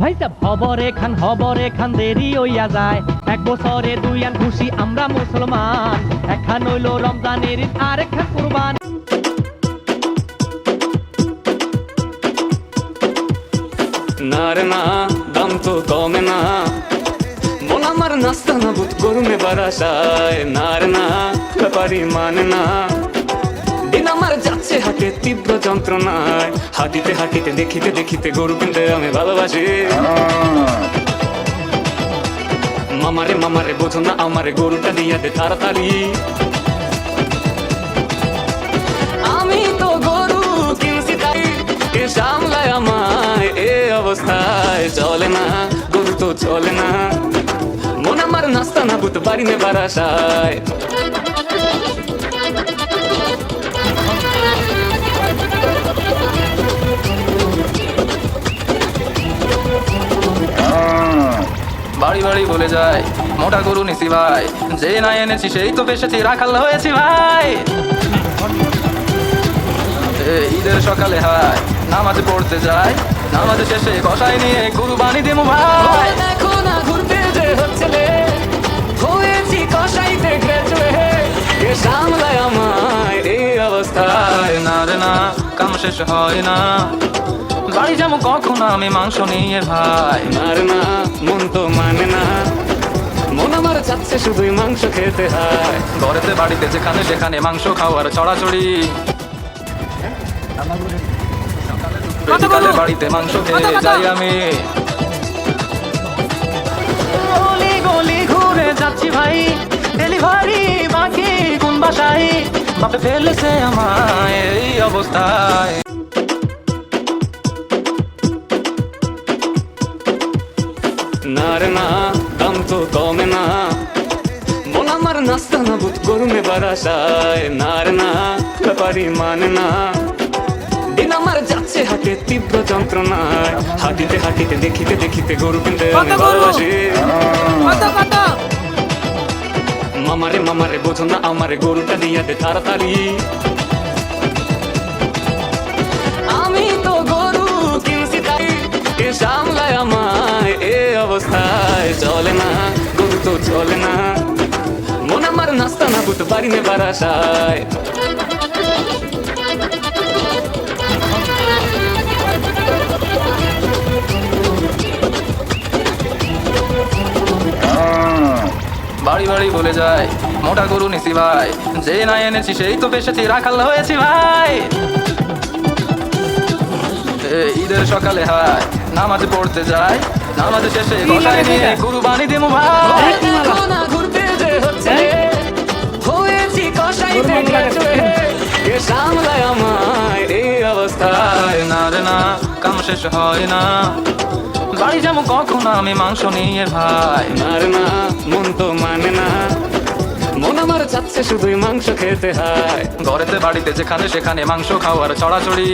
ভাইসাব হবরে খান দেরি হইয়া যায়। এক বছরে দুই আন খুশি আমরা মুসলমান, একখান হইল রমজানের ঈদ আর একখান কুরবান। না রে না, দাম তো কমে না, মন আমার নাস্তা না বুত গরমে বারাসায়। না রে না, ব্যাপারি মানে না, দিন আমার যাচ্ছে হাটে তীব্র যন্ত্রণায়। হাঁটিতে হাঁটিতে দেখিতে দেখিতে গরু কিনতে আমি ভালোবাসি। মামারে বোঝো না আমারে, গরুটা দিয়া দে তাড়াতাড়ি। আমি তো গরু কিনছি তাই কে সামলায় আমায়, এ অবস্থায় চলে না গরু তো চলে না, মন আমার নাস্তা না বুত বাড়ি নে বারাসায়। বাড়ি বাড়ি বলে যায় মোটা গরু নিছি ভাই, যে না এনেছি সেই তো পেশেছি রাখাল হয়েছি ভাই। ঈদের সকালে হায় নামাজে পড়তে যায়, নামাজে শেষে কষাই নিয়ে কুরবানি দেবো ভাই। দেখো না ঘুরতে যে হচ্ছে লে, হয়েছি কষাইতে গ্রাজুয়েট, কে সামলায় আমায় এই অবস্থায়। না রে না, কাম শেষ হয় না, বাড়ি যাবো কখন আমি মাংস নিয়ে ভাই। না রে না, মন তো মানে না, মন আমার চাচ্ছে শুধুই মাংস খেতে হয়। ঘরেতে বাড়িতে যেখানে সেখানে মাংস খাওয়ার ছড়াছড়ি, বিকালে বাড়িতে মাংস খেয়ে যাই আমি। গলি গলি ঘুরে যাচ্ছি ভাই, ডেলিভারি বাকি কোন বাসায়, বাপে ফেলেছে আমায় এই অবস্থায়। না রে না, দাম তো কমে না, মন আমার নাস্তা না বুত গরমে বারাসায়। না রে না, ব্যাপারি মানে না, দিন আমার যাচ্ছে হাটে তীব্র যন্ত্রণায়। হাঁটিতে হাঁটিতে দেখিতে দেখিতে গরু কিনতে আমি ভালোবাসি। মামারে বোঝো না আমারে, গরুটা দিয়া দে তাড়াতাড়ি। আমি তো গরু কিনছি তাই কে সামলায় আমায়, এ অবস্থায় চলে না গরু তো চলে না, মন আমার নাস্তা না বুত বাড়ি নে বারাসায়। বাড়ি বাড়ি বলে যায় মোটা গরু নিছি ভাই, যে না এনেছি সেই তো পেশেছি রাখাল হয়েছি ভাই। ঈদের সকালে হায় নামাজে পড়তে যায়, নামাজে শেষে কষাই নিয়ে কুরবানি দেবো ভাই। দেখো না ঘুরতে যে হচ্ছে লে, হয়েছি কষাইতে গ্রাজুয়েট, কে সামলায় আমায় এই অবস্থায়। না রে না, কাম শেষ হয় না, বাড়ি যাবো কখন আমি মাংস নিয়ে ভাই। না রে না, মন তো মানে না, মন আমার চাচ্ছে শুধুই মাংস খেতে হয়। ঘরেতে বাড়িতে যেখানে সেখানে মাংস খাওয়ার ছড়াছড়ি,